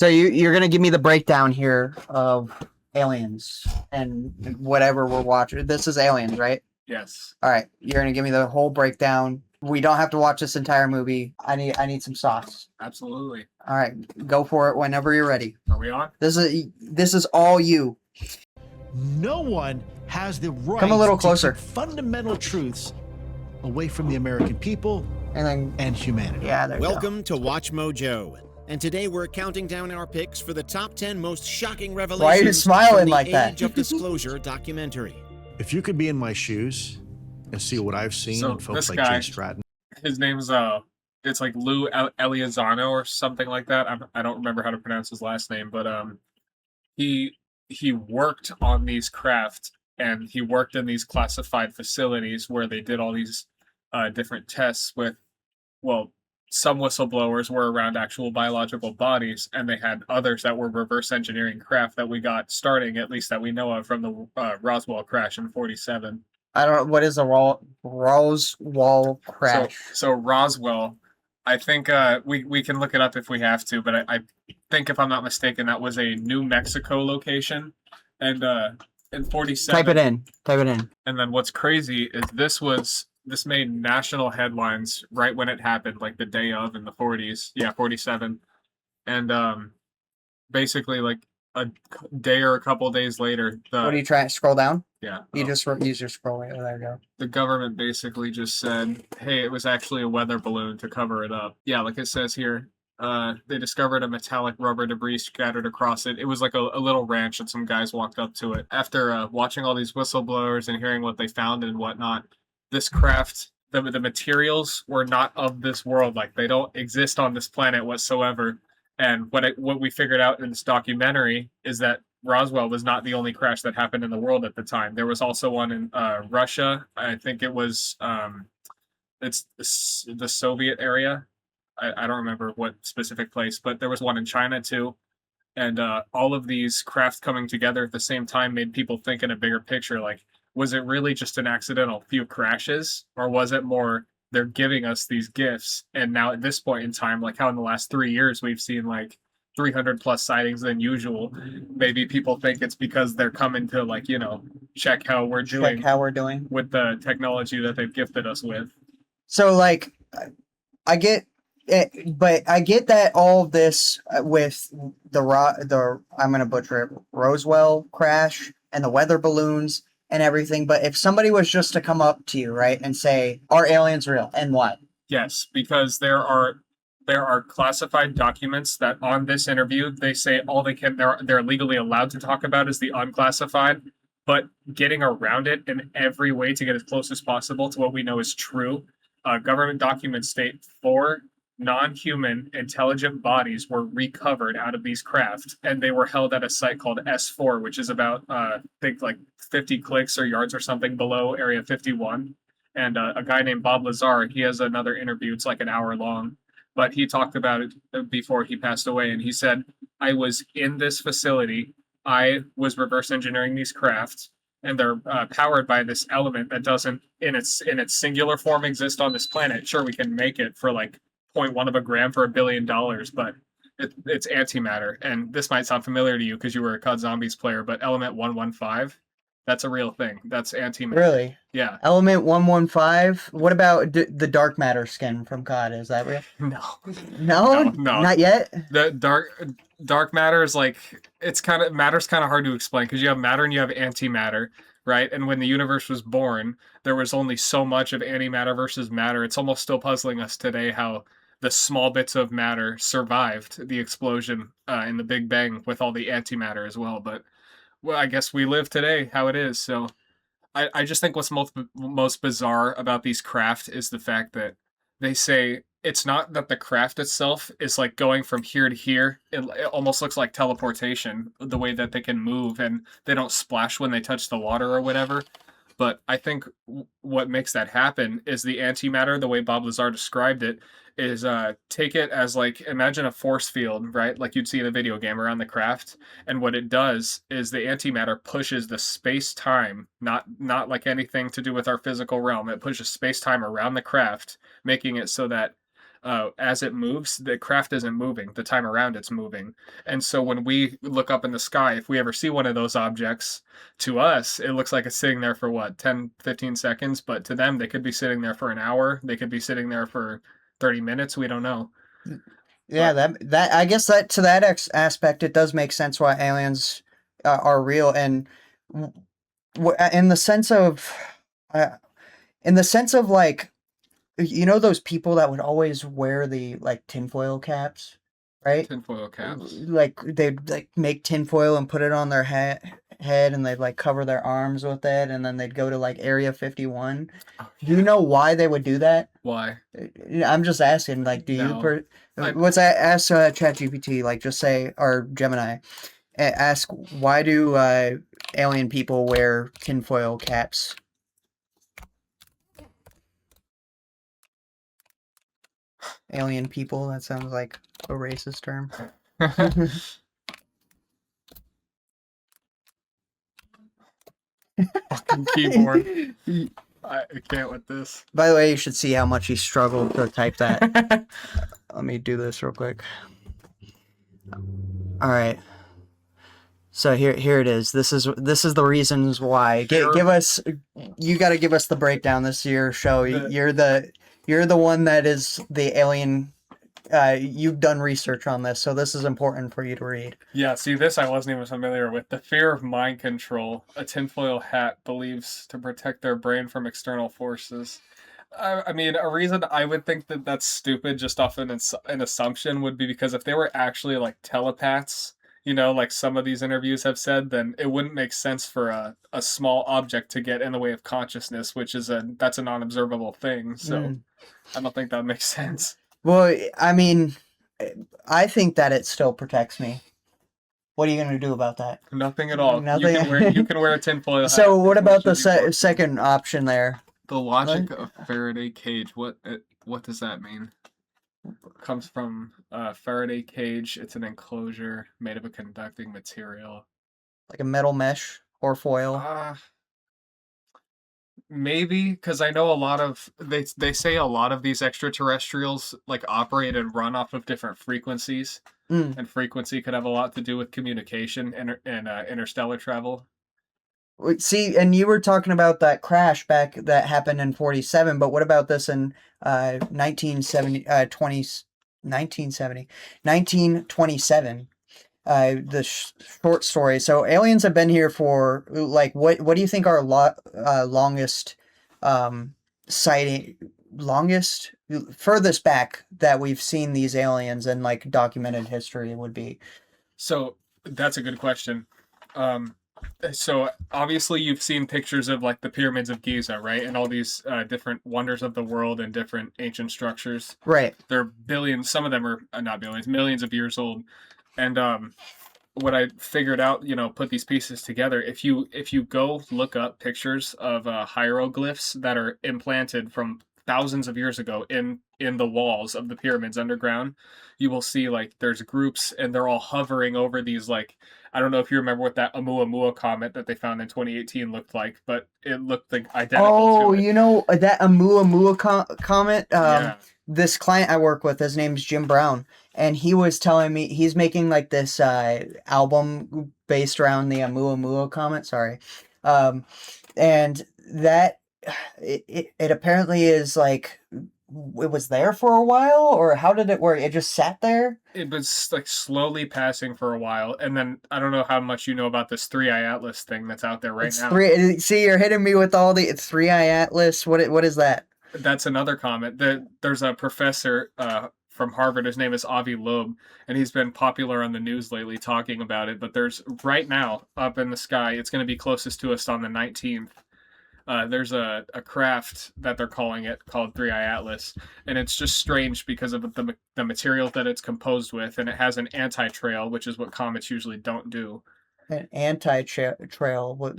So you're gonna give me the breakdown here of Aliens and whatever we're watching. This is Aliens, right? Yes. All right. You're gonna give me the whole breakdown. We don't have to watch this entire movie. I need some sauce. Absolutely. All right, go for it whenever you're ready. Are we on? This is all you. No one has the right Come a little to closer. keep fundamental truths away from the American people and humanity. Yeah, there you go. Welcome to Watch Mojo. And today we're counting down our picks for the top 10 most shocking revelations Why are you smiling from the like that? Age of Disclosure documentary. If you could be in my shoes and see what I've seen So in folks this like guy- Jay Stratton. His name's it's like Lou Eliazano or something like that. I don't remember how to pronounce his last name, but he worked on these craft, and he worked in these classified facilities where they did all these different tests with, well, some whistleblowers were around actual biological bodies, and they had others that were reverse engineering craft that we got starting, at least that we know of, from the Roswell crash in 47. I don't know what is a Roswell crash. So Roswell, I think we can look it up if we have to, but I think, if I'm not mistaken, that was a New Mexico location, and in 47. Type it in. And then what's crazy is this made national headlines right when it happened, like the day of, in the 40s. Yeah, 47. And basically, like a day or a couple days later, What are you trying to scroll down? yeah, You just use your scroll wheel. There you go. the government basically just said, hey, it was actually a weather balloon to cover it up. Yeah, like it says here, they discovered a metallic rubber debris scattered across it. It was like a little ranch, and some guys walked up to it. After watching all these whistleblowers and hearing what they found and whatnot, this craft, the materials were not of this world. Like, they don't exist on this planet whatsoever. And what we figured out in this documentary is that Roswell was not the only crash that happened in the world at the time. There was also one in Russia. I think it was it's the Soviet area. I don't remember what specific place, but there was one in China too. And all of these craft coming together at the same time made people think in a bigger picture. Like, was it really just an accidental few crashes, or was it more they're giving us these gifts? And now at this point in time, like how in the last 3 years we've seen like 300 plus sightings than usual, maybe people think it's because they're coming to, like, check how we're doing with the technology that they've gifted us with. So, like, I get it, but I get that all of this with the I'm gonna butcher it, Roswell crash and the weather balloons and everything. But if somebody was just to come up to you, right, and say, "Are aliens real?" and what? Yes, because there are classified documents that on this interview they say all they're legally allowed to talk about is the unclassified, but getting around it in every way to get as close as possible to what we know is true. Government documents state 4 non-human intelligent bodies were recovered out of these craft, and they were held at a site called S4, which is about I think like 50 clicks or yards or something below Area 51. And a guy named Bob Lazar, he has another interview. It's like an hour long, but he talked about it before he passed away, and he said, I was in this facility. I was reverse engineering these crafts, and they're powered by this element that doesn't, in its singular form, exist on this planet. Sure, we can make it for like 0.1 of a gram for $1 billion, but it's antimatter. And this might sound familiar to you because you were a COD Zombies player, but Element 115, that's a real thing. That's antimatter. Really? Yeah. Element 115. What about the dark matter skin from COD? Is that real? No. No, No. Not yet. The dark matter is like, matter's kind of hard to explain because you have matter and you have antimatter, right? And when the universe was born, there was only so much of antimatter versus matter. It's almost still puzzling us today how the small bits of matter survived the explosion in the Big Bang with all the antimatter as well. But, well, I guess we live today how it is. So I just think what's most bizarre about these craft is the fact that they say it's not that the craft itself is like going from here to here. It almost looks like teleportation, the way that they can move, and they don't splash when they touch the water or whatever. But I think what makes that happen is the antimatter, the way Bob Lazar described it, is take it as, like, imagine a force field, right? Like you'd see in a video game around the craft. And what it does is the antimatter pushes the space-time, not like anything to do with our physical realm. It pushes space-time around the craft, making it so that as it moves, the craft isn't moving. The time around it's moving. And so when we look up in the sky, if we ever see one of those objects, to us, it looks like it's sitting there for what, 10, 15 seconds, but to them, they could be sitting there for an hour. They could be sitting there for 30 minutes. We don't know. Yeah, that I guess that to that aspect, it does make sense why aliens are real, and in the sense of, uh, like, you know, those people that would always wear the like tinfoil caps, right? Tinfoil caps. Like they'd like make tinfoil and put it on their head, and they'd like cover their arms with it, and then they'd go to like Area 51. Oh, Do you know why they would do that? Why? I'm just asking, like, do you No. what's I ask ChatGPT, like, just say, or Gemini, ask, why do alien people wear tinfoil caps? Alien people, that sounds like a racist term. Fucking keyboard. I can't with this. By the way, you should see how much he struggled to type that. Let me do this real quick. All right. So here it is. This is the reasons why. Give us. You got to give us the breakdown. This is your show. You're the one that is the alien. You've done research on this, so this is important for you to read. Yeah, see, this I wasn't even familiar with. The fear of mind control. A tinfoil hat believes to protect their brain from external forces. I mean, a reason I would think that that's stupid, just off an assumption, would be because if they were actually like telepaths, you know, like some of these interviews have said, then it wouldn't make sense for a small object to get in the way of consciousness, which is that's a non-observable thing. So I don't think that makes sense. Well, I mean, I think that it still protects me. What are you going to do about that? Nothing at all. Nothing. You can wear a tinfoil hat. So what about the second option there? The logic of Faraday cage. What does that mean? It comes from Faraday cage. It's an enclosure made of a conducting material. Like a metal mesh or foil? Maybe, because I know a lot of they say a lot of these extraterrestrials like operate and run off of different frequencies, and frequency could have a lot to do with communication and interstellar travel. See, and you were talking about that crash back that happened in 47, but what about this in 1927? The short story. So aliens have been here for like what do you think our longest sighting, furthest back that we've seen these aliens in like documented history would be? So that's a good question. So obviously you've seen pictures of like the pyramids of Giza, right? And all these different wonders of the world and different ancient structures. Right. They're billions, some of them are not billions, millions of years old. And what I figured out, you know, put these pieces together. If you go look up pictures of hieroglyphs that are implanted from thousands of years ago in the walls of the pyramids underground, you will see like there's groups and they're all hovering over these, like, I don't know if you remember what that Oumuamua comet that they found in 2018 looked like, but it looked like identical to it. You know, that Oumuamua comet? Yeah. This client I work with, his name's Jim Brown, and he was telling me he's making like this album based around the Oumuamua comet. Sorry. And that it apparently is like, it was there for a while, or how did it work? It just sat there? It was like slowly passing for a while, and then I don't know how much you know about this 3i Atlas thing that's out there right now. See, you're hitting me with all the 3i Atlas. What is that? That's another comet. There's a professor from Harvard. His name is Avi Loeb, and he's been popular on the news lately talking about it. But there's right now up in the sky, it's going to be closest to us on the 19th. There's a craft that they're calling it called 3i Atlas, and it's just strange because of the material that it's composed with, and it has an anti-trail, which is what comets usually don't do. An anti-trail?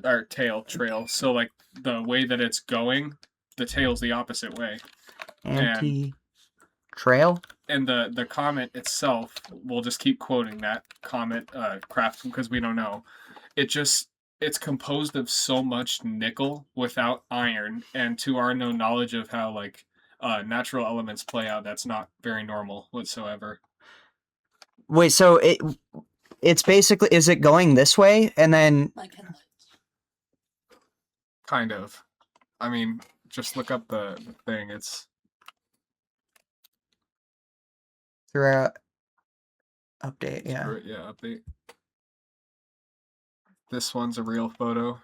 Or tail trail. So like the way that it's going, the tail's the opposite way. Anti-trail? And the comet itself, we'll just keep quoting that comet craft because we don't know. It's composed of so much nickel without iron, and to our known knowledge of how like natural elements play out. That's not very normal whatsoever. Wait, so it's basically, is it going this way and then Like headlights. Kind of. I mean, just look up the thing. It's through a update? Yeah. yeah, update. This one's a real photo.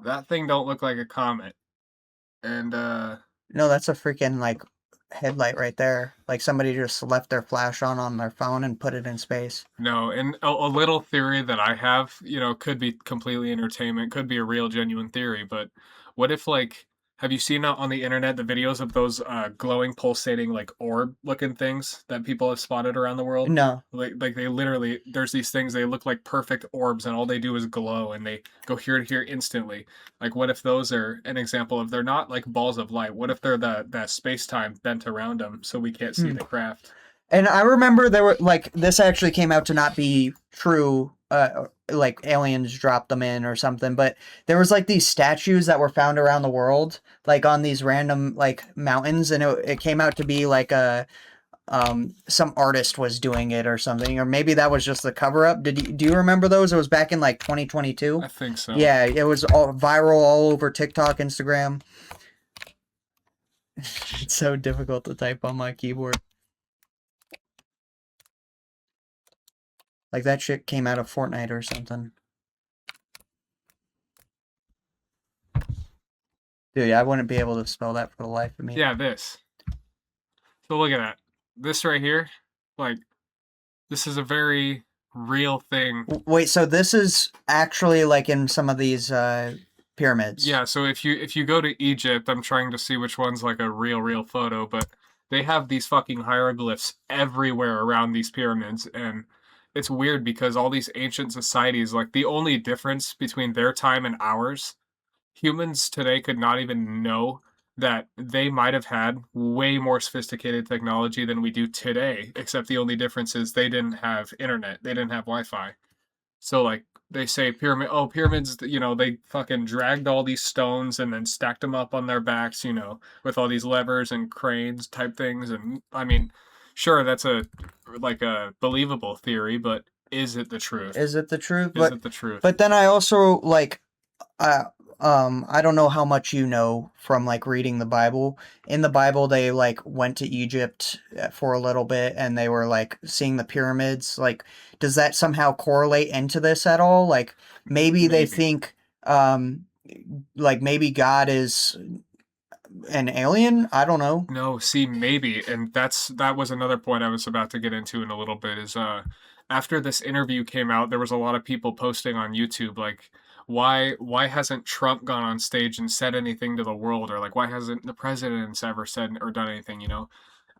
That thing don't look like a comet. And No, that's a freaking like headlight right there. Like somebody just left their flash on their phone and put it in space. no, and a little theory that I have, could be completely entertainment, could be a real genuine theory, but what if like have you seen on the internet the videos of those glowing pulsating like orb looking things that people have spotted around the world? No. Like they literally, there's these things, they look like perfect orbs and all they do is glow and they go here to here instantly. Like what if those are an example of, they're not like balls of light, what if they're that space-time bent around them so we can't see the craft? And I remember there were like, this actually came out to not be true, like aliens dropped them in or something, but there was like these statues that were found around the world, like on these random like mountains, and it came out to be like some artist was doing it or something, or maybe that was just the cover up. Do you remember those? It was back in like 2022. I think so. Yeah, it was all viral all over TikTok, Instagram. It's so difficult to type on my keyboard. Like that shit came out of Fortnite or something. Dude, I wouldn't be able to spell that for the life of me. Yeah, this. So look at that. This right here, like, this is a very real thing. Wait, so this is actually like in some of these pyramids? Yeah, so if you go to Egypt, I'm trying to see which one's like a real photo, but they have these fucking hieroglyphs everywhere around these pyramids, and it's weird because all these ancient societies, like the only difference between their time and ours, humans today could not even know that they might have had way more sophisticated technology than we do today, except the only difference is they didn't have internet, they didn't have Wi-Fi. So like they say pyramids, they fucking dragged all these stones and then stacked them up on their backs, with all these levers and cranes type things. And I mean, sure, that's a believable theory, but is it the truth? Is it the truth? Is it the truth? But then I also like, I don't know how much you know from like reading the Bible. In the Bible, they like went to Egypt for a little bit and they were like seeing the pyramids. Like, does that somehow correlate into this at all? Like maybe they think, like maybe God is an alien? I don't know. No, see, maybe, and that was another point I was about to get into in a little bit, is after this interview came out, there was a lot of people posting on YouTube like, why hasn't Trump gone on stage and said anything to the world, or like why hasn't the presidents ever said or done anything,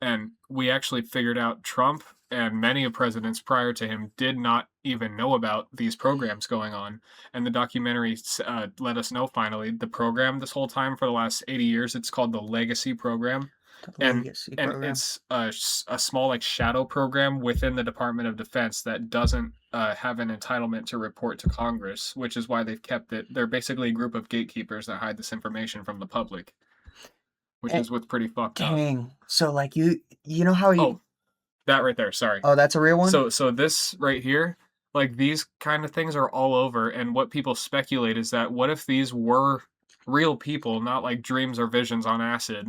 And we actually figured out Trump and many of presidents prior to him did not even know about these programs going on. And the documentary let us know finally the program this whole time for the last 80 years, it's called the Legacy Program. And it's a small like shadow program within the Department of Defense that doesn't have an entitlement to report to Congress, which is why they've kept it. They're basically a group of gatekeepers that hide this information from the public, which is what's pretty fucked up. Dang. So like you know how you... Oh, that right there. Sorry. Oh, that's a real one? So this right here, like these kind of things are all over. And what people speculate is that what if these were real people, not like dreams or visions on acid,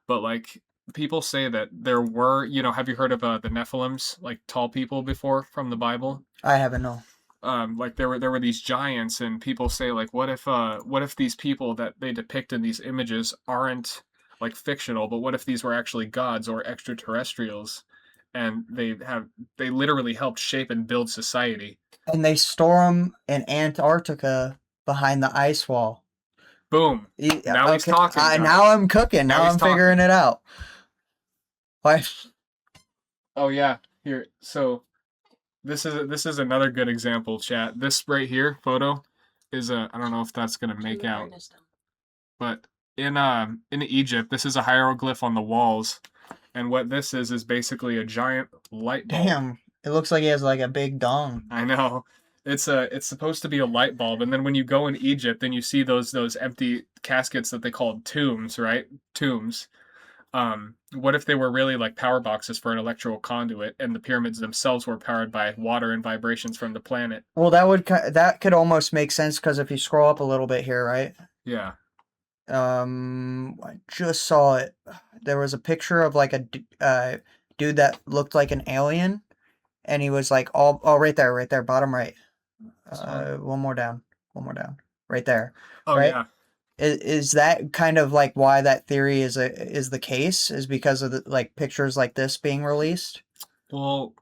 but like people say that there were, have you heard of the Nephilims, like tall people before from the Bible? I haven't, no. Like there were these giants, and people say like, what if these people that they depict in these images aren't like fictional, but what if these were actually gods or extraterrestrials? And they literally helped shape and build society. And they store them in Antarctica behind the ice wall. Boom. Now he's talking. Now I'm cooking. Now I'm figuring it out. Why? Oh yeah. Here. So this is another good example, chat. This right here photo is I don't know if that's gonna make out, but in Egypt, this is a hieroglyph on the walls. And what this is basically a giant light bulb. Damn, it looks like he has like a big dong. I know. It's supposed to be a light bulb, and then when you go in Egypt, then you see those empty caskets that they called tombs, right? Tombs. What if they were really like power boxes for an electrical conduit, and the pyramids themselves were powered by water and vibrations from the planet? Well, that could almost make sense because if you scroll up a little bit here, right? Yeah. I just saw it. There was a picture of like a dude that looked like an alien, and he was like right there, bottom right. One more down, right there, Oh right? yeah. Is that kind of like why that theory is the case? Is because of the like pictures like this being released? Well,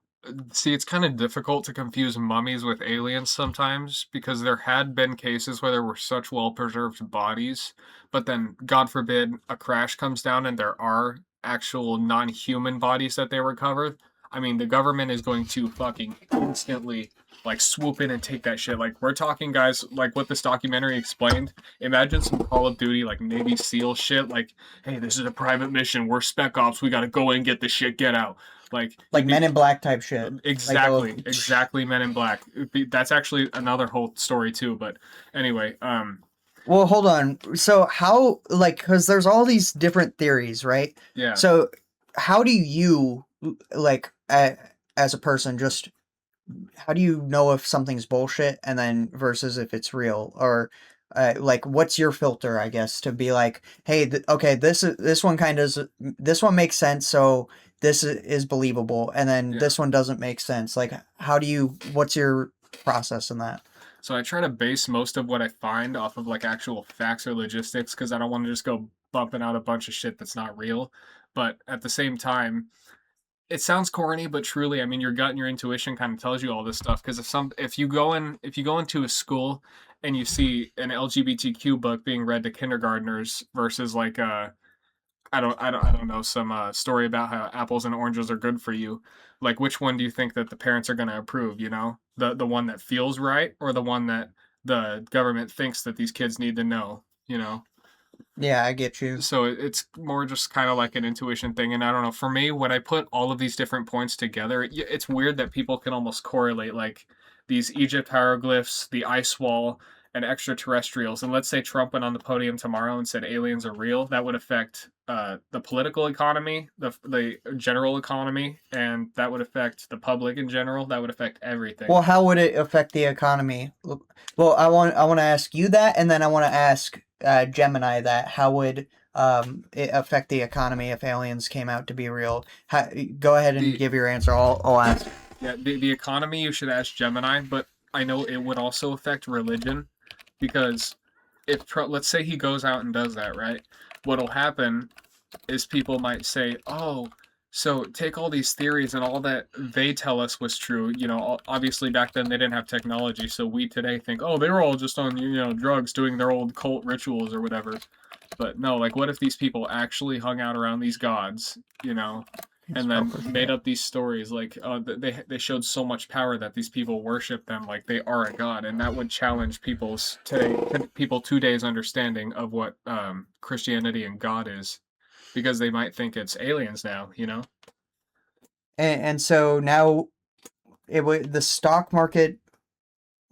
see, it's kind of difficult to confuse mummies with aliens sometimes because there had been cases where there were such well-preserved bodies, but then, God forbid, a crash comes down and there are actual non-human bodies that they recovered. I mean, the government is going to fucking instantly like swoop in and take that shit. Like we're talking, guys, like what this documentary explained. Imagine some Call of Duty like Navy SEAL shit. Like, hey, this is a private mission. We're Spec Ops. We got to go in, get the shit, get out. Like Men in Black type shit. exactly, Like exactly. Men in Black. That's actually another whole story too. But anyway, well, hold on. So how because there's all these different theories, right? yeah. So how do you like as a person just how do you know if something's bullshit and then versus if it's real or like what's your filter I guess to be like hey okay this one kind of this one makes sense so this is believable and then Yeah. this one doesn't make sense like what's your process in that? So I try to base most of what I find off of like actual facts or logistics because I don't want to just go bumping out a bunch of shit that's not real. But at the same time, it sounds corny, but truly, I mean, your gut and your intuition kind of tells you all this stuff. Because if you go into a school and you see an LGBTQ book being read to kindergartners versus like I don't know some story about how apples and oranges are good for you, like which one do you think that the parents are going to approve? You know, the one that feels right or the one that the government thinks that these kids need to know? You know. Yeah, I get you. So it's more just kind of like an intuition thing, and I don't know, for me when I put all of these different points together, it's weird that people can almost correlate like these Egypt hieroglyphs, the ice wall, and extraterrestrials. And let's say Trump went on the podium tomorrow and said aliens are real. That would affect the political economy, the general economy, and that would affect the public in general. That would affect everything. Well, how would it affect the economy? Well, I want to ask you that, and then I want to ask Gemini that. How would it affect the economy if aliens came out to be real? Go ahead and give your answer. I'll ask. Yeah, the economy you should ask Gemini, but I know it would also affect religion because if let's say he goes out and does that, right? What'll happen is people might say, "Oh, so take all these theories and all that they tell us was true." You know, obviously back then they didn't have technology, so we today think, "Oh, they were all just on, you know, drugs doing their old cult rituals or whatever." But no, like what if these people actually hung out around these gods, you know, and then made up these stories like they showed so much power that these people worship them like they are a god, and that would challenge people today's understanding of what Christianity and God is, because they might think it's aliens now, you know. And so now it would the stock market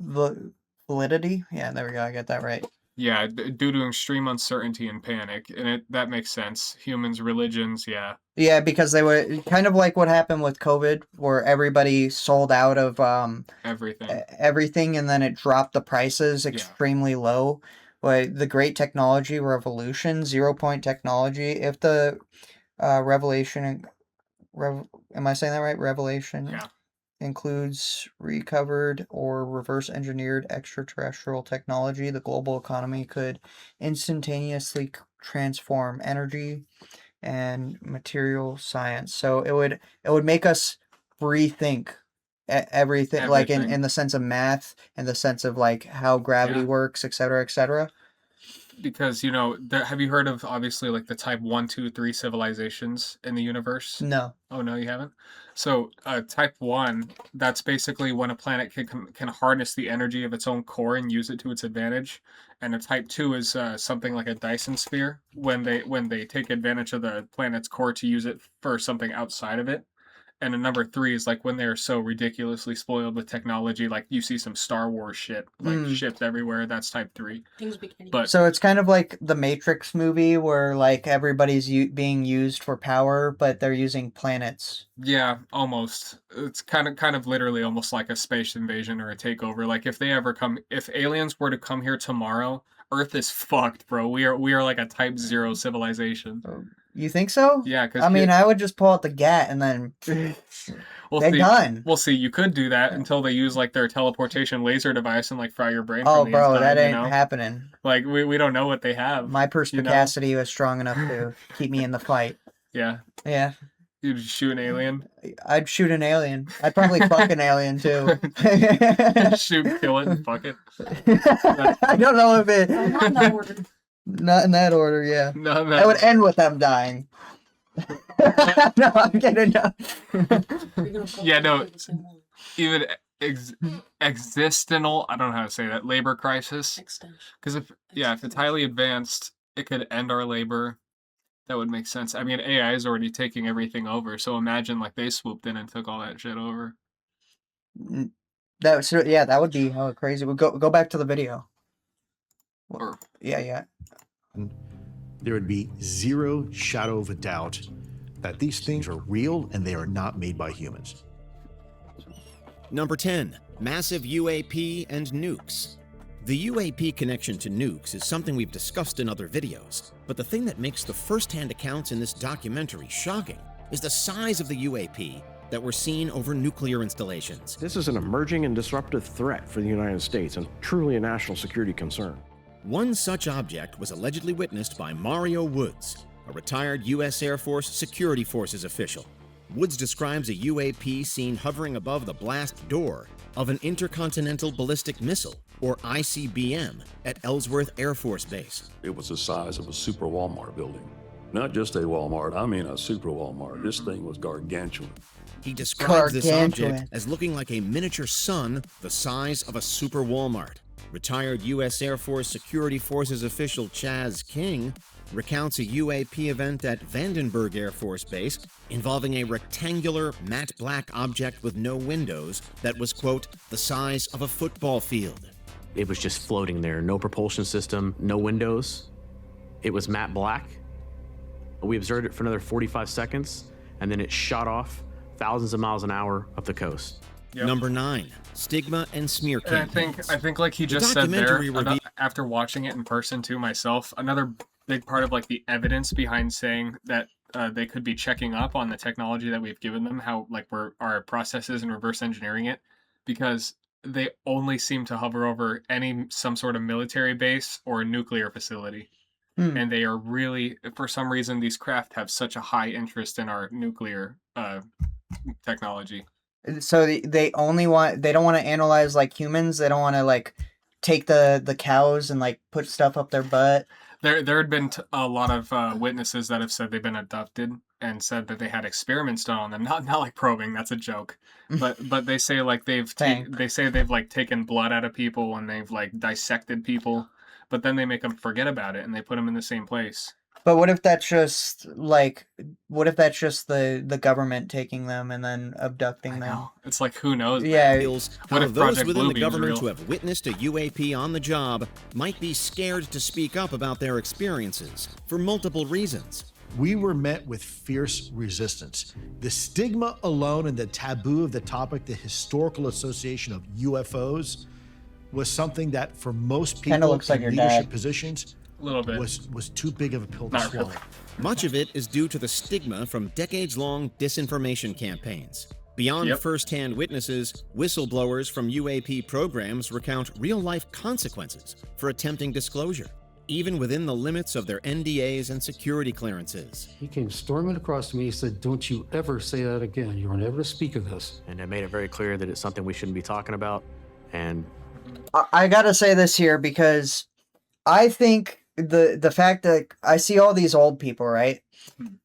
validity. Yeah, there we go. I got that right. Yeah, due to extreme uncertainty and panic, and that makes sense. Humans, religions, yeah. Yeah, because they were kind of like what happened with COVID, where everybody sold out of everything, and then it dropped the prices extremely low. But the great technology revolution, 0 point technology, if the revelation, am I saying that right? Revelation Yeah. includes recovered or reverse engineered extraterrestrial technology, the global economy could instantaneously transform energy and material science. So it would make us rethink everything, like in the sense of math, in the sense of like how gravity works, et cetera, et cetera. Because, you know, have you heard of obviously like the type 1, 2, 3 civilizations in the universe? No. Oh, no, you haven't? So type 1, that's basically when a planet can harness the energy of its own core and use it to its advantage. And a type 2 is something like a Dyson sphere when they take advantage of the planet's core to use it for something outside of it. And then number 3 is like when they're so ridiculously spoiled with technology, like you see some Star Wars shit like shipped everywhere. That's type 3. But So it's kind of like the Matrix movie where like everybody's being used for power, but they're using planets. yeah, almost. It's kind of literally almost like a space invasion or a takeover. Like if aliens were to come here tomorrow, Earth is fucked, bro. We are like a type 0 civilization. You think so? Yeah, because I mean, I would just pull out the gat and then they're done. We'll see. You could do that until they use like their teleportation laser device and like fry your brain. Oh, from the bro, inside, that ain't you know? happening. Like we don't know what they have. My perspicacity was strong enough to keep me in the fight. Yeah. Yeah. You'd shoot an alien. I'd shoot an alien. I'd probably fuck an alien too. Shoot, kill it, and fuck it. I don't know if it. Not in that order. Not in that order, yeah. No, It would end with them dying. No, I'm kidding. No. Yeah, no. Even existential, I don't know how to say that, labor crisis. Because if it's highly advanced, it could end our labor. That would make sense. I mean, AI is already taking everything over, so imagine like they swooped in and took all that shit over. That would be crazy. We'll go back to the video. Or Yeah. There would be zero shadow of a doubt that these things are real and they are not made by humans. Number 10, massive UAP and nukes. The UAP connection to nukes is something we've discussed in other videos, but the thing that makes the first-hand accounts in this documentary shocking is the size of the UAP that were seen over nuclear installations. This is an emerging and disruptive threat for the United States and truly a national security concern. One such object was allegedly witnessed by Mario Woods, a retired U.S. Air Force Security Forces official. Woods describes a UAP seen hovering above the blast door of an intercontinental ballistic missile, or ICBM, at Ellsworth Air Force Base. It was the size of a super Walmart building. Not just a Walmart, I mean a super Walmart. This thing was gargantuan. He describes this object as looking like a miniature sun the size of a super Walmart. Retired U.S. Air Force Security Forces official Chaz King recounts a UAP event at Vandenberg Air Force Base involving a rectangular, matte black object with no windows that was, quote, the size of a football field. It was just floating there, no propulsion system, no windows. It was matte black. We observed it for another 45 seconds, and then it shot off thousands of miles an hour up the coast. Yep. Number 9, stigma and smear campaigns. I think like he just said there, after watching it in person too myself, another big part of like the evidence behind saying that they could be checking up on the technology that we've given them, how like our processes and reverse engineering it, because they only seem to hover over some sort of military base or a nuclear facility. And they are really, for some reason, these craft have such a high interest in our nuclear technology. So they don't want to analyze like humans. They don't want to like take the cows and like put stuff up their butt. There had been a lot of witnesses that have said they've been abducted and said that they had experiments done on them. Not like probing. That's a joke. But they say like they've like taken blood out of people and they've like dissected people. But then they make them forget about it and they put them in the same place. But what if that's just the government taking them and then abducting them? It's like, who knows? Yeah. What if those Project within the Bluebeam's government real? who have witnessed a UAP on the job might be scared to speak up about their experiences for multiple reasons. We were met with fierce resistance. The stigma alone and the taboo of the topic, the historical association of UFOs, was something that for most people looks like in your leadership dad. positions A little bit. was too big of a pill to Not swallow. really. Much of it is due to the stigma from decades-long disinformation campaigns. Beyond first-hand witnesses, whistleblowers from UAP programs recount real-life consequences for attempting disclosure, even within the limits of their NDAs and security clearances. He came storming across to me. He said, "Don't you ever say that again. You are never to speak of this." And I made it very clear that it's something we shouldn't be talking about. And I gotta say this here because I think the fact that I see all these old people, right?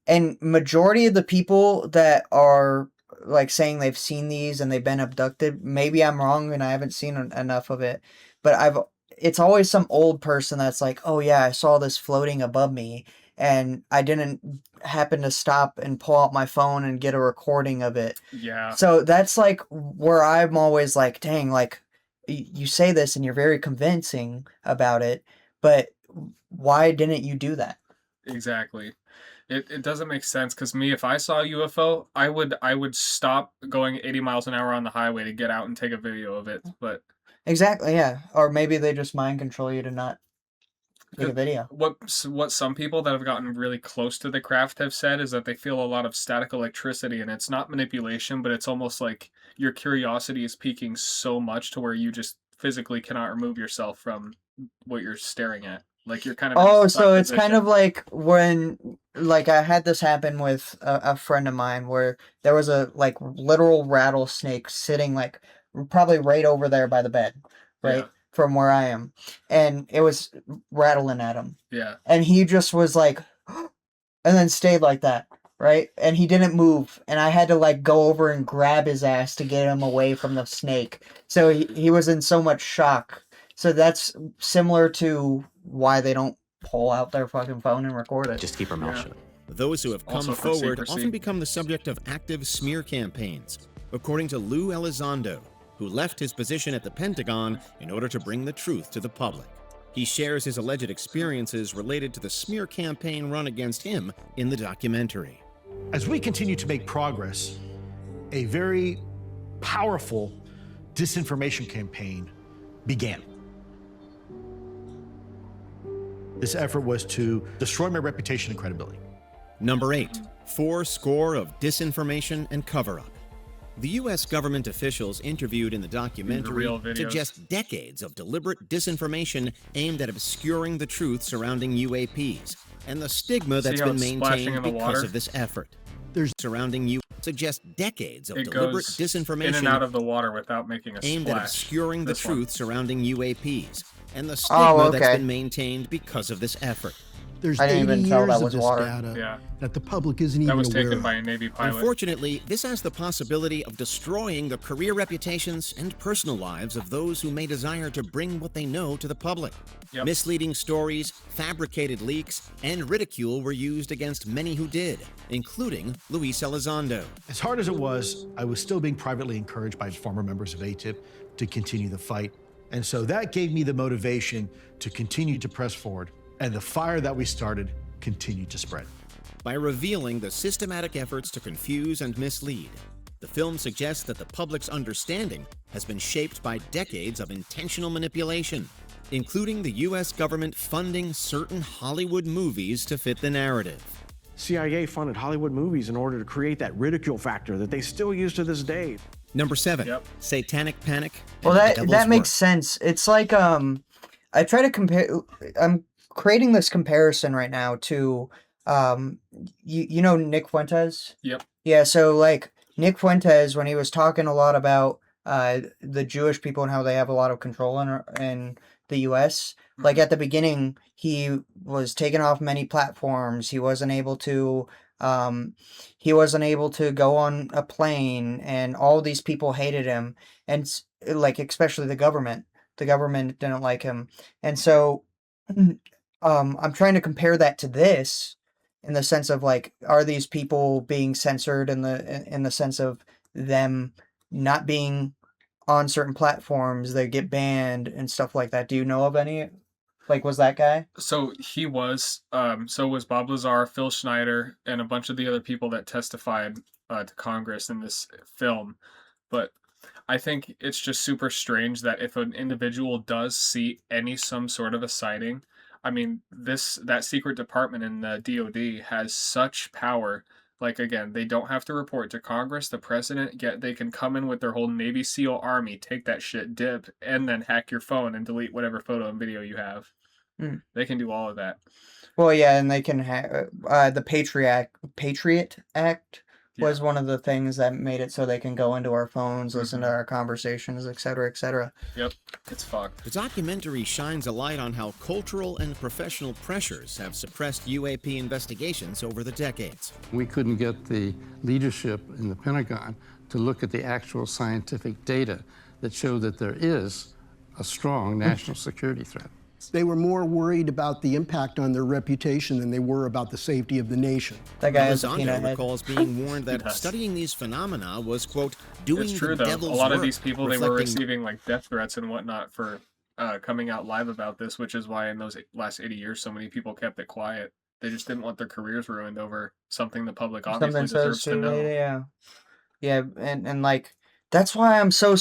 And majority of the people that are like saying they've seen these and they've been abducted, maybe I'm wrong and I haven't seen enough of it, but it's always some old person that's like, oh yeah, I saw this floating above me and I didn't happen to stop and pull out my phone and get a recording of it. Yeah. So that's like where I'm always like, dang, like you say this and you're very convincing about it, but why didn't you do that? Exactly. It doesn't make sense because me, if I saw a UFO, I would stop going 80 miles an hour on the highway to get out and take a video of it. But Exactly, yeah. Or maybe they just mind control you to not take a video. what some people that have gotten really close to the craft have said is that they feel a lot of static electricity, and it's not manipulation, but it's almost like your curiosity is peaking so much to where you just physically cannot remove yourself from what you're staring at. Like you're kind of in a Oh, stuck so it's kind position. of like when, like, I had this happen with a friend of mine where there was a, like, literal rattlesnake sitting, like, probably right over there by the bed, right? Yeah. From where I am. And it was rattling at him. Yeah. And he just was like, and then stayed like that, right? And he didn't move. And I had to, like, go over and grab his ass to get him away from the snake. So he was in so much shock. So that's similar to why they don't pull out their fucking phone and record it. Just keep our mouth shut. Those who have come Also for forward secrecy. often become the subject of active smear campaigns, according to Lou Elizondo, who left his position at the Pentagon in order to bring the truth to the public. He shares his alleged experiences related to the smear campaign run against him in the documentary. As we continue to make progress, a very powerful disinformation campaign began. This effort was to destroy my reputation and credibility. Number 8, 4 score of disinformation and cover-up. The U.S. government officials interviewed in the documentary real videos. suggest decades of deliberate disinformation aimed at obscuring the truth surrounding UAPs and the stigma that's how been it's splashing maintained in the because water? of this effort. There's Surrounding you suggest decades of It deliberate goes disinformation in and out of the water without making a aimed at splash. obscuring the This one. truth surrounding UAPs and the stigma that's okay. been maintained because of this effort. There's I didn't 80 even tell years that of was this water. data Yeah. that the public isn't That even was aware taken of. by a Navy pilot. Unfortunately, this has the possibility of destroying the career reputations and personal lives of those who may desire to bring what they know to the public. Yep. Misleading stories, fabricated leaks, and ridicule were used against many who did, including Luis Elizondo. As hard as it was, I was still being privately encouraged by former members of ATIP to continue the fight. And so that gave me the motivation to continue to press forward. And the fire that we started continued to spread. By revealing the systematic efforts to confuse and mislead, the film suggests that the public's understanding has been shaped by decades of intentional manipulation, including the U.S. government funding certain Hollywood movies to fit the narrative. CIA funded Hollywood movies in order to create that ridicule factor that they still use to this day. Number 7, Yep. Satanic Panic. Well, and the that Devil's makes Work. sense. It's like I try to compare. I'm creating this comparison right now to you know Nick Fuentes. Yep. Yeah, so like Nick Fuentes, when he was talking a lot about the Jewish people and how they have a lot of control in the U.S. Like at the beginning, he was taken off many platforms. He wasn't able to go on a plane, and all these people hated him, and like especially the government. The government didn't like him, and so I'm trying to compare that to this in the sense of like, are these people being censored in the sense of them not being on certain platforms, they get banned and stuff like that? Do you know of any? Like, was that guy? So he was. So was Bob Lazar, Phil Schneider, and a bunch of the other people that testified to Congress in this film. But I think it's just super strange that if an individual does see some sort of a sighting, I mean, that secret department in the DoD has such power. Like, again, they don't have to report to Congress, the president, they can come in with their whole Navy SEAL army, take that shit, dip, and then hack your phone and delete whatever photo and video you have. They can do all of that. Well, yeah, and they can the Patriot Act was one of the things that made it so they can go into our phones, listen to our conversations, et cetera, et cetera. Yep, it's fucked. The documentary shines a light on how cultural and professional pressures have suppressed UAP investigations over the decades. We couldn't get the leadership in the Pentagon to look at the actual scientific data that showed that there is a strong national security threat. They were more worried about the impact on their reputation than they were about the safety of the nation. That guy has a Elizondo peanut head. recalls being warned that does. studying these phenomena was, quote, doing It's true the though. devil's A lot work, of these people, they were reflecting receiving like death threats and whatnot for coming out live about this, which is why in those last 80 years, so many people kept it quiet. They just didn't want their careers ruined over something the public obviously Something so deserves to know. yeah. Yeah, and like that's why I'm so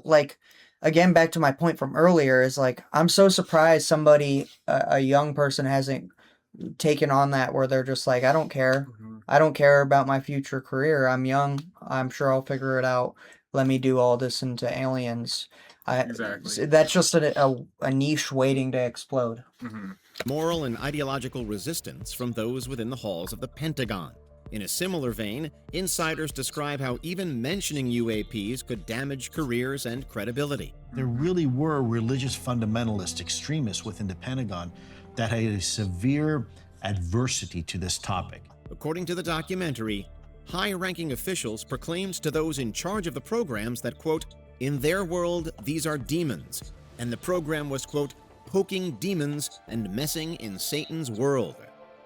like again back to my point from earlier is like I'm so surprised somebody a young person hasn't taken on that where they're just like I don't care. Mhm. I don't care about my future career. I'm young. I'm sure I'll figure it out. Let me do all this into aliens. Exactly. That's just a niche waiting to explode. Mm-hmm. moral and ideological resistance from those within the halls of the Pentagon. In a similar vein, insiders describe how even mentioning UAPs could damage careers and credibility. There really were religious fundamentalist extremists within the Pentagon that had a severe adversity to this topic. According to the documentary, high-ranking officials proclaimed to those in charge of the programs that, quote, in their world, these are demons, and the program was, quote, poking demons and messing in Satan's world.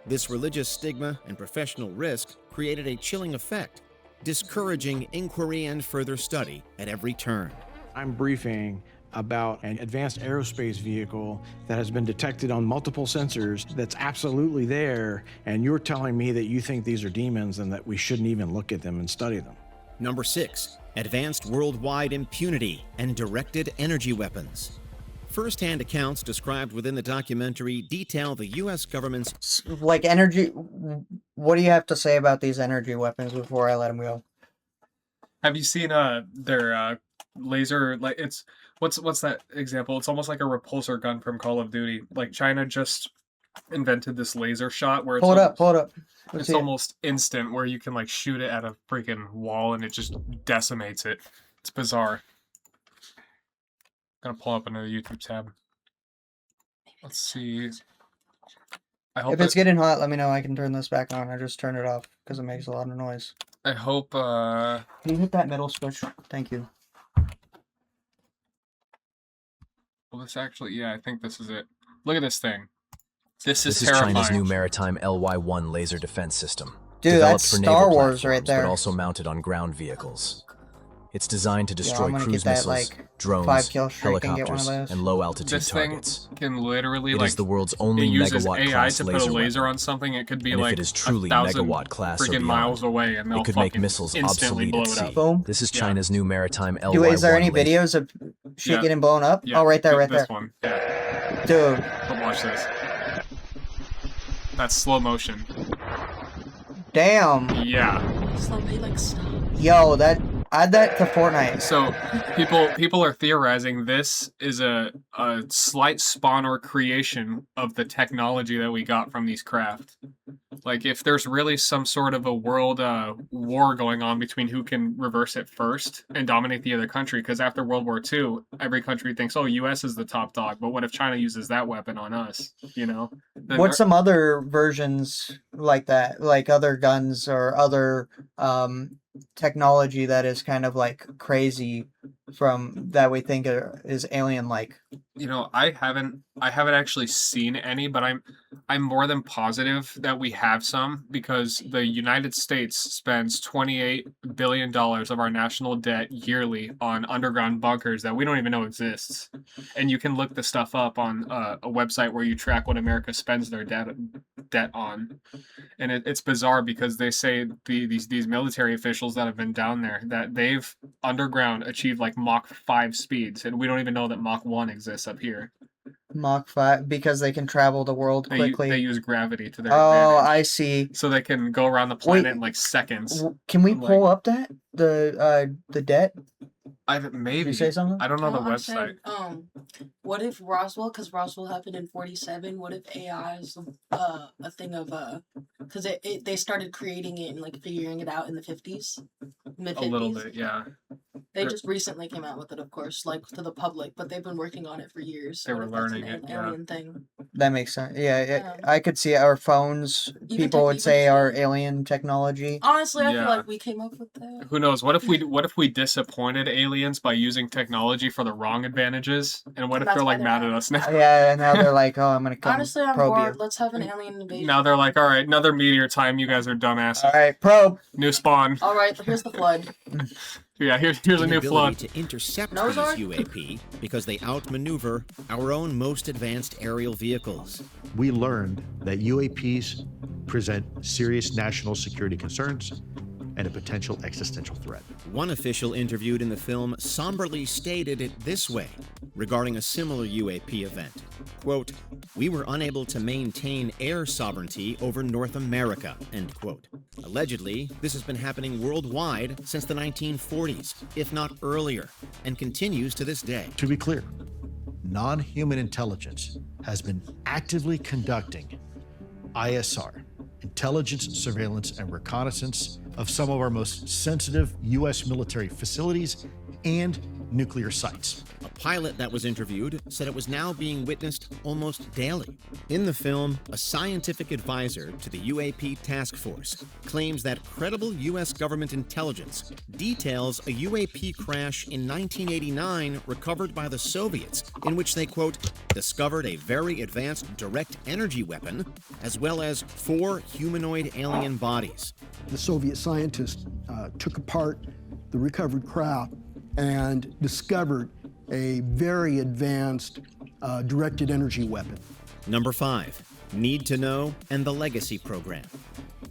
This religious stigma and professional risk created a chilling effect, discouraging inquiry and further study at every turn. I'm briefing about an advanced aerospace vehicle that has been detected on multiple sensors that's absolutely there, and you're telling me that you think these are demons and that we shouldn't even look at them and study them. Number 6, advanced worldwide impunity and directed energy weapons. First-hand accounts described within the documentary detail the U.S. government's Like energy, what do you have to say about these energy weapons before I let them go? Have you seen their laser? Like it's what's that example? It's almost like a repulsor gun from Call of Duty. Like China just invented this laser shot where it's Pull it up. Let's it's see it. almost instant where you can like shoot it at a freaking wall and it just decimates it. It's bizarre. I'm gonna pull up another YouTube tab. Let's see. I hope If it's getting hot, let me know. I can turn this back on. I just turned it off because it makes a lot of noise. I hope Can you hit that middle switch? Thank you. well this actually yeah, I think this is it. Look at this thing. This is This is terrifying. China's new maritime LY-1 laser defense system. Dude, developed that's for Star naval Wars right platforms, there. but also mounted on ground vehicles. It's designed to I'm destroy gonna cruise get that, missiles, like, drones, 5-kill streak and get one of helicopters, those. and low-altitude This thing targets. can literally It like is the world's it only uses AI megawatt-class to put a laser laser weapon. on something. It could be And if like it is truly 1,000 megawatt-class or freaking beyond, miles away, and they'll it could make fucking missiles instantly obsolete blow at it sea. up. Boom. This is Yeah. China's new maritime LY-1 Dude, is there any laser. videos of shit Yeah. getting blown up? Yeah, Oh, right there, right this there. one. Yeah, Dude, but watch this. That's slow motion. damn. Yeah. It's like they like stop. Yo, add that to Fortnite. So people are theorizing this is a slight spawn or creation of the technology that we got from these craft. Like if there's really some sort of a world war going on between who can reverse it first and dominate the other country, because after World War II, every country thinks, oh, U.S. is the top dog, but what if China uses that weapon on us? You know? Then What's some other versions like that? Like other guns or other technology that is kind of like crazy from that we think is alien-like? You know, I haven't actually seen any, but I'm more than positive that we have some, because the United States spends $28 billion of our national debt yearly on underground bunkers that we don't even know exists. And you can look the stuff up on a website where you track what America spends their debt on. And it's bizarre because they say these military officials that have been down there that they've underground achieved like Mach 5 speeds, and we don't even know that Mach 1 exists up here. Mach 5 because they can travel the world quickly. They use gravity to their Oh, advantage. I see. So they can go around the planet Wait, in like seconds. Can we I'm pull like- up that the debt? Maybe. Did you say something? I don't know the I website. said, what if Roswell? Because Roswell happened in '47. What if AI is a thing of because they started creating it and like figuring it out in the '50s, mid A '50s. little bit, yeah. They just recently came out with it, of course, like to the public, but they've been working on it for years. They What were if that's learning an it, alien thing. That makes sense. Yeah, Yeah. I could see our phones. People would say our alien technology. Honestly, I feel Yeah. like we came up with that. Who knows? What if we disappointed aliens by using technology for the wrong advantages? And what if That's they're why like they're mad at mad. us now? Yeah, and now they're like, oh, I'm gonna come Honestly, I'm probe bored. you. Let's have an alien invasion. Now they're like, all right, another meteor time. You guys are dumbass. All right, probe. New spawn. All right, here's the flood. Yeah, here's a new flood. To intercept these Nozark? UAP because they outmaneuver our own most advanced aerial vehicles. We learned that UAPs present serious national security concerns and a potential existential threat. One official interviewed in the film somberly stated it this way regarding a similar UAP event. Quote, "We were unable to maintain air sovereignty over North America," end quote. Allegedly, this has been happening worldwide since the 1940s, if not earlier, and continues to this day. To be clear, non-human intelligence has been actively conducting ISR, intelligence, surveillance, and reconnaissance of some of our most sensitive U.S. military facilities and nuclear sites. A pilot that was interviewed said it was now being witnessed almost daily. In the film, a scientific advisor to the UAP task force claims that credible U.S. government intelligence details a UAP crash in 1989 recovered by the Soviets, in which they, quote, discovered a very advanced direct energy weapon, as well as 4 humanoid alien bodies. The Soviet scientists took apart the recovered craft and discovered a very advanced directed energy weapon. Number 5, Need to Know and the Legacy Program.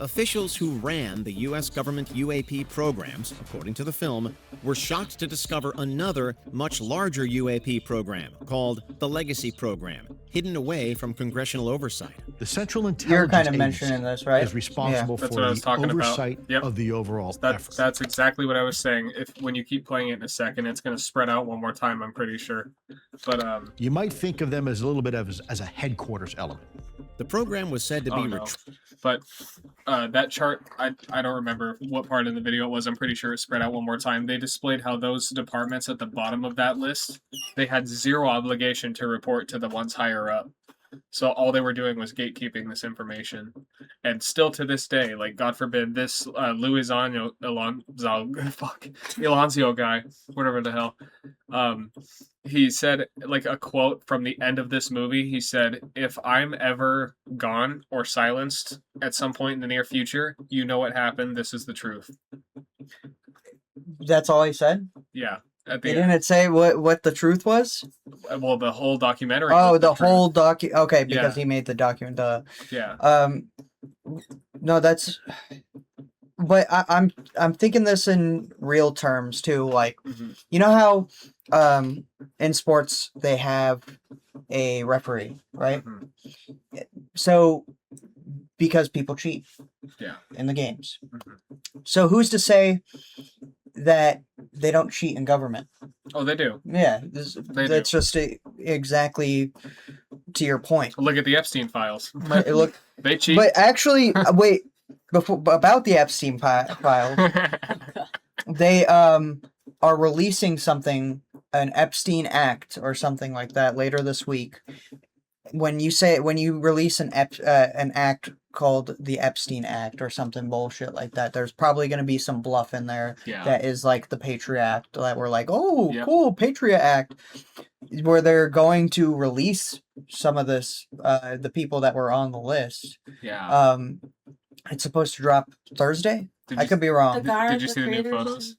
Officials who ran the U.S. government UAP programs, according to the film, were shocked to discover another, much larger UAP program called the Legacy Program, hidden away from congressional oversight. The Central Intelligence You're kind of Agency mentioning this, right? is responsible That's for what I was the talking about. oversight Yep. of the overall effort. That's exactly what I was saying. If when you keep playing it in a second, it's going to spread out one more time. I'm pretty sure. But You might think of them as a little bit of as a headquarters element. The program was said to be But that chart, I don't remember what part of the video it was. I'm pretty sure it spread out one more time. They displayed how those departments at the bottom of that list, they had zero obligation to report to the ones higher up. So all they were doing was gatekeeping this information. And still to this day, like, God forbid, this Alonso guy, whatever the hell, he said, like, a quote from the end of this movie. He said, "If I'm ever gone or silenced at some point in the near future, you know what happened. This is the truth." That's all he said? Yeah. At He didn't say what the truth was? Well, the whole documentary. Oh, was the truth. whole okay, because Yeah. he made the document. Yeah. No, that's. But I'm thinking this in real terms too. Like, you know how, in sports they have a referee, right? So, because people cheat. Yeah. In the games. So who's to say that they don't cheat in government? Oh, they do. Yeah, that's do. just exactly to your point. Look at the Epstein files. Look, they cheat. But actually, wait, about the Epstein file, they are releasing something, an Epstein Act or something like that later this week. When you release an act called the Epstein Act or something bullshit like that, there's probably going to be some bluff in there that is like the Patriot Act, that we're like, oh, cool, Patriot Act, where they're going to release some of this, the people that were on the list. Yeah. It's supposed to drop Thursday. I could be wrong. Did you see the new photos?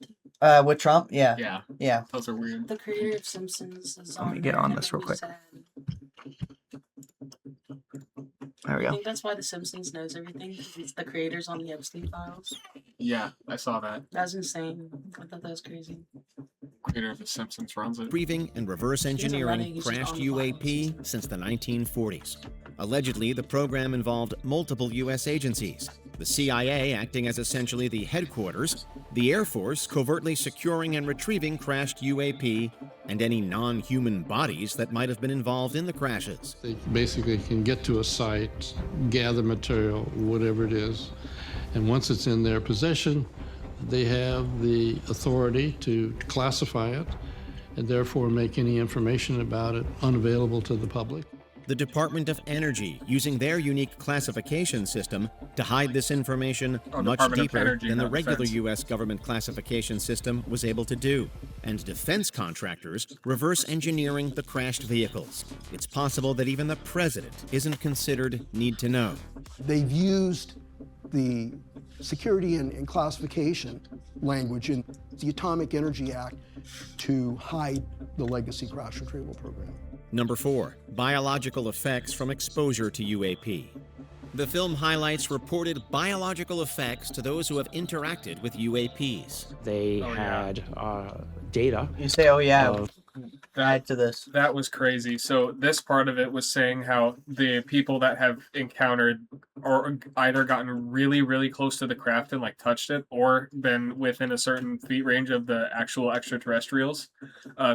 With Trump? Yeah. Yeah. Yeah. Those are weird. The creator of Simpsons is on. Let me get on this real quick. There we I go. think that's why The Simpsons knows everything, because it's the creators on the Epstein files. Yeah, I saw that. That's insane. I thought that was crazy. Creator of The Simpsons runs it. Retrieving and reverse engineering he's just crashed on the UAP since the 1940s. Allegedly, the program involved multiple U.S. agencies, the CIA acting as essentially the headquarters, the Air Force covertly securing and retrieving crashed UAP, and any non-human bodies that might have been involved in the crashes. They basically can get to a site, gather material, whatever it is, and once it's in their possession, They have the authority to classify it and therefore make any information about it unavailable to the public. The Department of Energy using their unique classification system to hide this information much Department of deeper Energy, than the not regular Defense. U.S. government classification system was able to do. And defense contractors reverse engineering the crashed vehicles. It's possible that even the president isn't considered need to know. They've used the security and classification language in the Atomic Energy Act to hide the legacy crash retrieval program. Number 4, biological effects from exposure to UAP. The film highlights reported biological effects to those who have interacted with UAPs. They had data. You say, oh yeah, of add to this. That was crazy. So this part of it was saying how the people that have encountered or either gotten really, really close to the craft and like touched it, or been within a certain feet range of the actual extraterrestrials,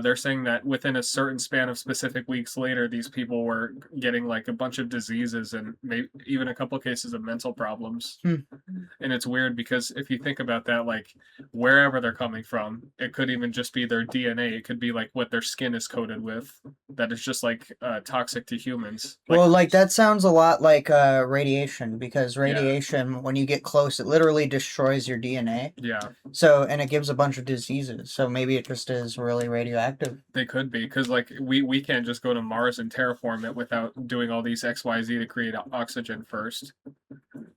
they're saying that within a certain span of specific weeks later, these people were getting like a bunch of diseases and maybe even a couple cases of mental problems. And it's weird because if you think about that, like wherever they're coming from, it could even just be their DNA. It could be like what their skin is coated with, that is just like toxic to humans. Well, like that sounds a lot like radiation, because radiation, when you get close, it literally destroys your DNA. Yeah, So, and it gives a bunch of diseases. So maybe it just is really radioactive. they could be, because like we can't just go to Mars and terraform it without doing all these XYZ to create oxygen first.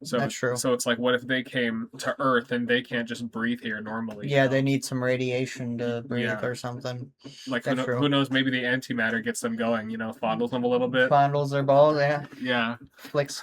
So That's true. So it's like, what if they came to Earth and they can't just breathe here normally? Yeah, they need some radiation to breathe Yeah. or something. Like That's true. who knows? Maybe the antimatter gets them going. Fondles them a little bit. Fondles their balls, yeah. Yeah. Flicks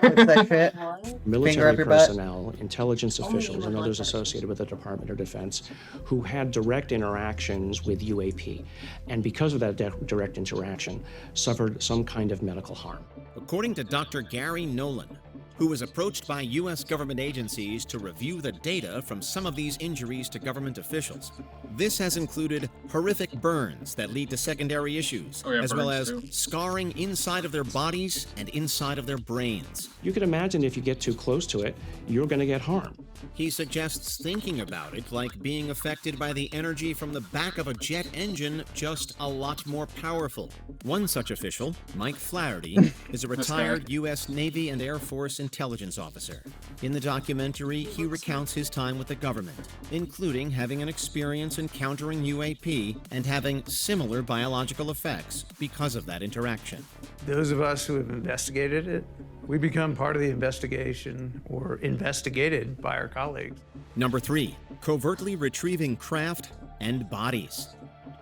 that shit. Finger military up your butt. personnel, intelligence officials, and others associated with the Department of Defense who had direct interactions with UAP, and because of that direct interaction, suffered some kind of medical harm. According to Dr. Gary Nolan, who was approached by U.S. government agencies to review the data from some of these injuries to government officials. This has included horrific burns that lead to secondary issues, as well as burns too. scarring inside of their bodies and inside of their brains. You could imagine if you get too close to it, you're going to get harmed. He suggests thinking about it like being affected by the energy from the back of a jet engine, just a lot more powerful. One such official, Mike Flaherty, is a retired U.S. Navy and Air Force intelligence officer. In the documentary, he recounts his time with the government, including having an experience encountering UAP and having similar biological effects because of that interaction. Those of us who have investigated it, we become part of the investigation or investigated by our colleagues. Number 3, covertly retrieving craft and bodies.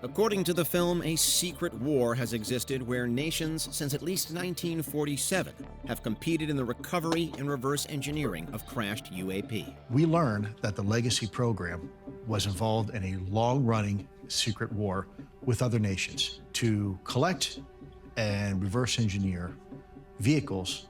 According to the film, a secret war has existed where nations since at least 1947 have competed in the recovery and reverse engineering of crashed UAP. We learned that the Legacy program was involved in a long-running secret war with other nations to collect and reverse engineer vehicles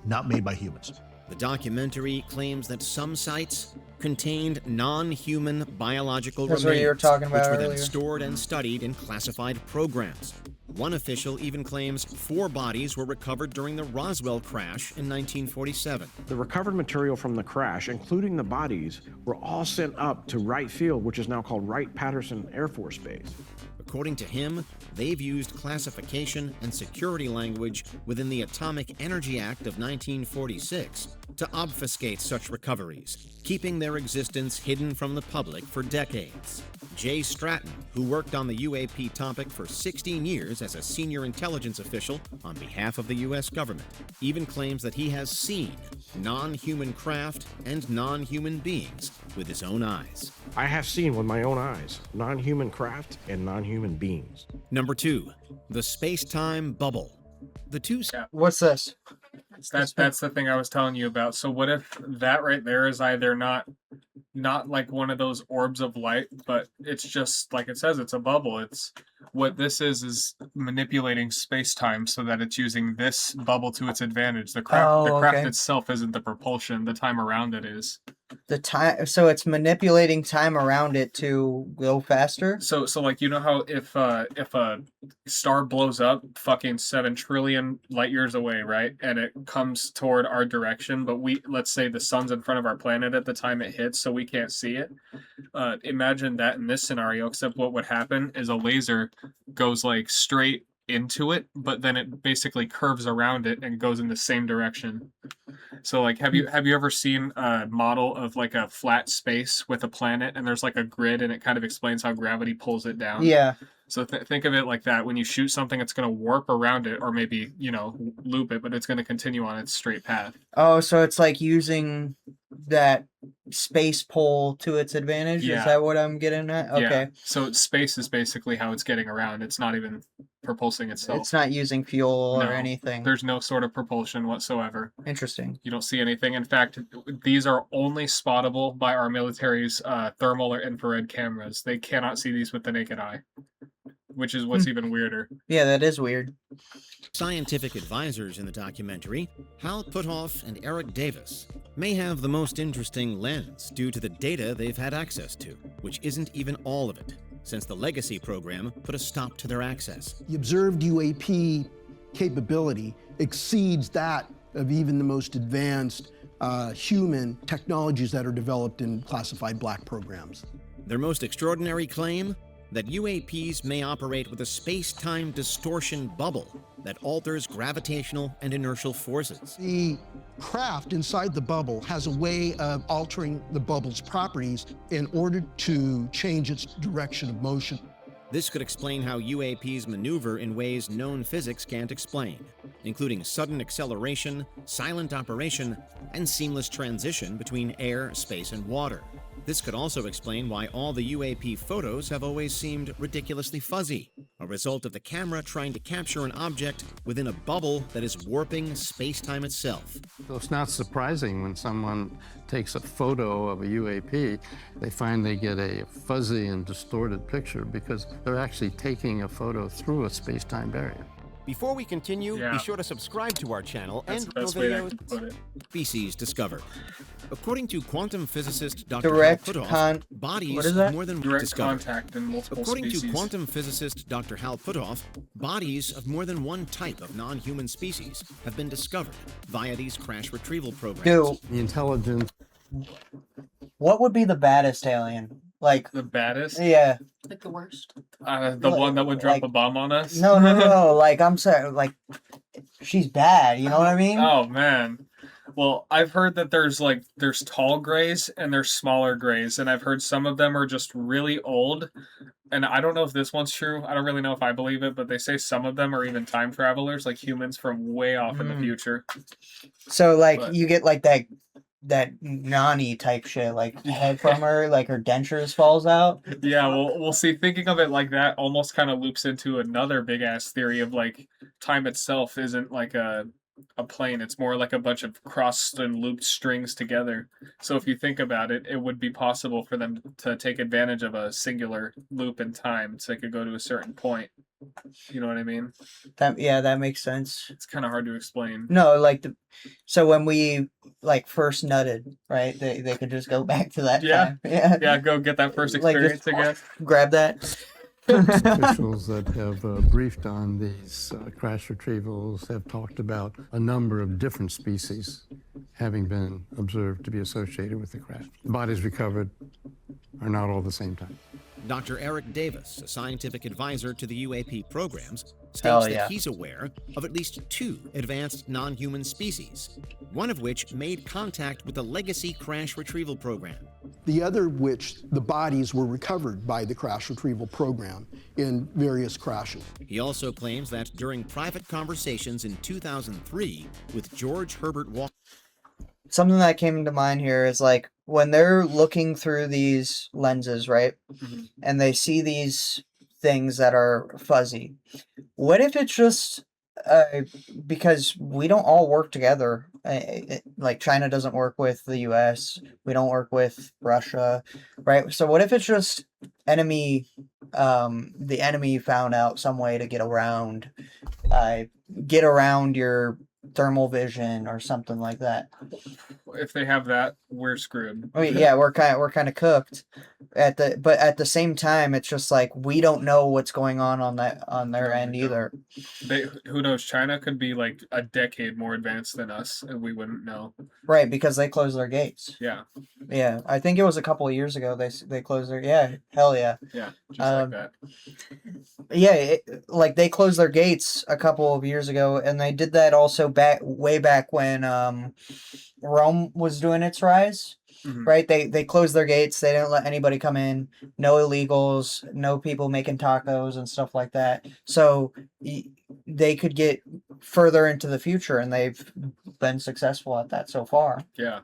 not made by humans. The documentary claims that some sites contained non-human biological That's what remains, you were talking about which were then earlier. stored and studied in classified programs. One official even claims 4 bodies were recovered during the Roswell crash in 1947. The recovered material from the crash, including the bodies, were all sent up to Wright Field, which is now called Wright-Patterson Air Force Base. According to him, they've used classification and security language within the Atomic Energy Act of 1946 to obfuscate such recoveries, keeping their existence hidden from the public for decades. Jay Stratton, who worked on the UAP topic for 16 years as a senior intelligence official on behalf of the U.S. government, even claims that he has seen non-human craft and non-human beings with his own eyes. I have seen with my own eyes non-human craft and non-human beings. Number 2, the space-time bubble. The two... What's this? That's the thing I was telling you about. So what if that right there is either not like one of those orbs of light, but it's just like it says, it's a bubble. It's what this is manipulating space-time so that it's using this bubble to its advantage. The craft okay. itself isn't the propulsion, the time around it is. The time, so it's manipulating time around it to go faster. So like you know how if a star blows up fucking 7 trillion light years away, right? And it comes toward our direction, but let's say the sun's in front of our planet at the time it hits, so we can't see it. Imagine that in this scenario, except what would happen is a laser goes like straight into it, but then it basically curves around it and goes in the same direction. So like have you ever seen a model of like a flat space with a planet and there's like a grid and it kind of explains how gravity pulls it down? Yeah. So think of it like that. When you shoot something, it's going to warp around it or maybe, loop it, but it's going to continue on its straight path. Oh, so it's like using that space pole to its advantage? Yeah. Is that what I'm getting at? Okay. Yeah. So space is basically how it's getting around. It's not even propulsing itself. It's not using fuel No, or anything. There's no sort of propulsion whatsoever. Interesting. You don't see anything. In fact, these are only spottable by our military's thermal or infrared cameras. They cannot see these with the naked eye, which is what's even weirder. Yeah, that is weird. Scientific advisors in the documentary, Hal Puthoff and Eric Davis, may have the most interesting lens due to the data they've had access to, which isn't even all of it, since the Legacy program put a stop to their access. The observed UAP capability exceeds that of even the most advanced human technologies that are developed in classified black programs. Their most extraordinary claim? That UAPs may operate with a space-time distortion bubble that alters gravitational and inertial forces. The craft inside the bubble has a way of altering the bubble's properties in order to change its direction of motion. This could explain how UAPs maneuver in ways known physics can't explain, including sudden acceleration, silent operation, and seamless transition between air, space, and water. This could also explain why all the UAP photos have always seemed ridiculously fuzzy, a result of the camera trying to capture an object within a bubble that is warping space-time itself. So it's not surprising when someone takes a photo of a UAP, they find they get a fuzzy and distorted picture because they're actually taking a photo through a space-time barrier. Before we continue, be sure to subscribe to our channel That's and the best way to put it. Species discovered. According to quantum physicist Dr. Direct Hal Puthoff, con- bodies what is that? of more than one Direct discovered. contact in multiple According species. to quantum physicist Dr. Hal Puthoff, bodies of more than one type of non-human species have been discovered via these crash retrieval programs. Dude, The intelligence. what would be the baddest alien? Like, The baddest? yeah. Like the worst. The one that would drop Like- a bomb on us? No. Like, I'm sorry. Like, she's bad. You know what I mean? Oh, man. Well, I've heard that there's tall grays and there's smaller grays, and I've heard some of them are just really old. And I don't know if this one's true. I don't really know if I believe it, but they say some of them are even time travelers, like humans from way off in the future. So, like, But- you get, like, that Nani type shit. Like, you head from her, like, her dentures falls out. Yeah, well, we'll see. Thinking of it like that almost kind of loops into another big ass theory of like time itself isn't like a plane. It's more like a bunch of crossed and looped strings together. So if you think about it, it would be possible for them to take advantage of a singular loop in time so they could go to a certain point. You know what I mean? That makes sense. It's kind of hard to explain. No, like, so when we, like, first nutted, right, they could just go back to that Yeah. time. Yeah. Yeah, go get that first Like, experience just again. grab that. Officials that have briefed on these crash retrievals have talked about a number of different species having been observed to be associated with the crash. Bodies recovered are not all the same time. Dr. Eric Davis, a scientific advisor to the UAP programs, Hell states yeah. that he's aware of at least 2 advanced non-human species, one of which made contact with the Legacy Crash Retrieval Program. The other which the bodies were recovered by the crash retrieval program in various crashes. He also claims that during private conversations in 2003 with George Herbert Walker, Something that came to mind here is, like, when they're looking through these lenses, right, and they see these things that are fuzzy, what if it's just because we don't all work together? Like, China doesn't work with the US, we don't work with Russia, right? So what if it's just the enemy found out some way to get around your thermal vision or something like that? if they have that, we're screwed. I mean, yeah, we're kind of cooked but at the same time, it's just like we don't know what's going on their end either. Who knows? China could be like a decade more advanced than us, and we wouldn't know. Right, because they closed their gates. Yeah. Yeah, I think it was a couple of years ago they closed their. Yeah, hell yeah. Yeah, just like that. Yeah, like they closed their gates a couple of years ago, and they did that also way back when Rome was doing its rise. Mhm. Right, they closed their gates. They didn't let anybody come in. No illegals, no people making tacos and stuff like that. So they could get further into the future, and they've been successful at that so far. Yeah.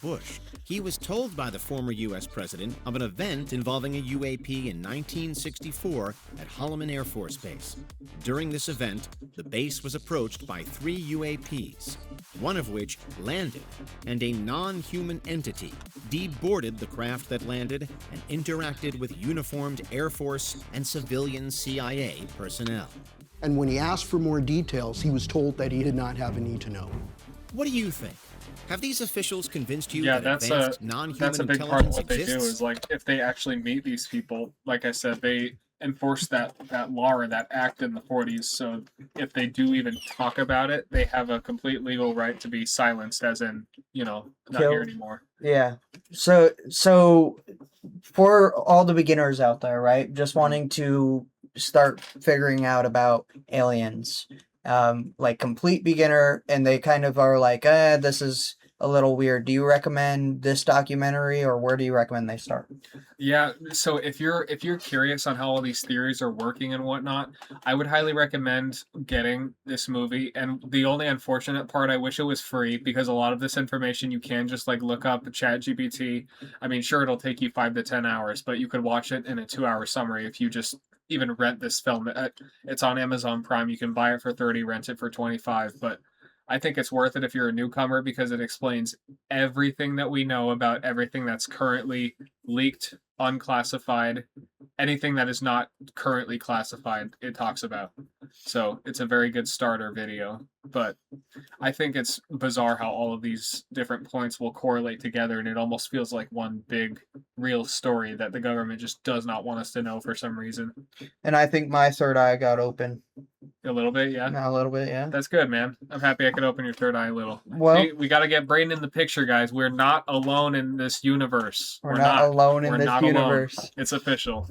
Bush, he was told by the former U.S. president of an event involving a UAP in 1964 at Holloman Air Force Base. During this event, the base was approached by 3 UAPs, one of which landed, and a non-human entity deboarded the craft that landed and interacted with uniformed Air Force and civilian CIA personnel. And when he asked for more details, he was told that he did not have a need to know. What do you think? Have these officials convinced you Yeah, that advanced non-human that's a big part of intelligence what they do exists? is like if they actually meet these people, like I said, they enforce that law or that act in the 40s. So if they do even talk about it, they have a complete legal right to be silenced, as in, not here Killed. anymore. Yeah. So for all the beginners out there, right, just wanting to start figuring out about aliens, like complete beginner, and they kind of are like, this is a little weird. Do you recommend this documentary, or where do you recommend they start? Yeah, so if you're curious on how all these theories are working and whatnot, I would highly recommend getting this movie. And the only unfortunate part, I wish it was free, because a lot of this information you can just like look up ChatGPT. I mean, sure, it'll take you 5 to 10 hours, but you could watch it in a 2-hour summary if you just even rent this film. It's on Amazon Prime. You can buy it for 30, rent it for 25, but I think it's worth it if you're a newcomer, because it explains everything that we know about everything that's currently leaked, unclassified, anything that is not currently classified, it talks about. So it's a very good starter video, but I think it's bizarre how all of these different points will correlate together, and it almost feels like one big real story that the government just does not want us to know for some reason. And I think my third eye got open. A little bit, yeah. A little bit, yeah. That's good, man. I'm happy I could open your third eye a little. Well, see, we got to get Braden in the picture, guys. We're not alone in this universe. We're not alone in We're this not universe. Alone. It's official.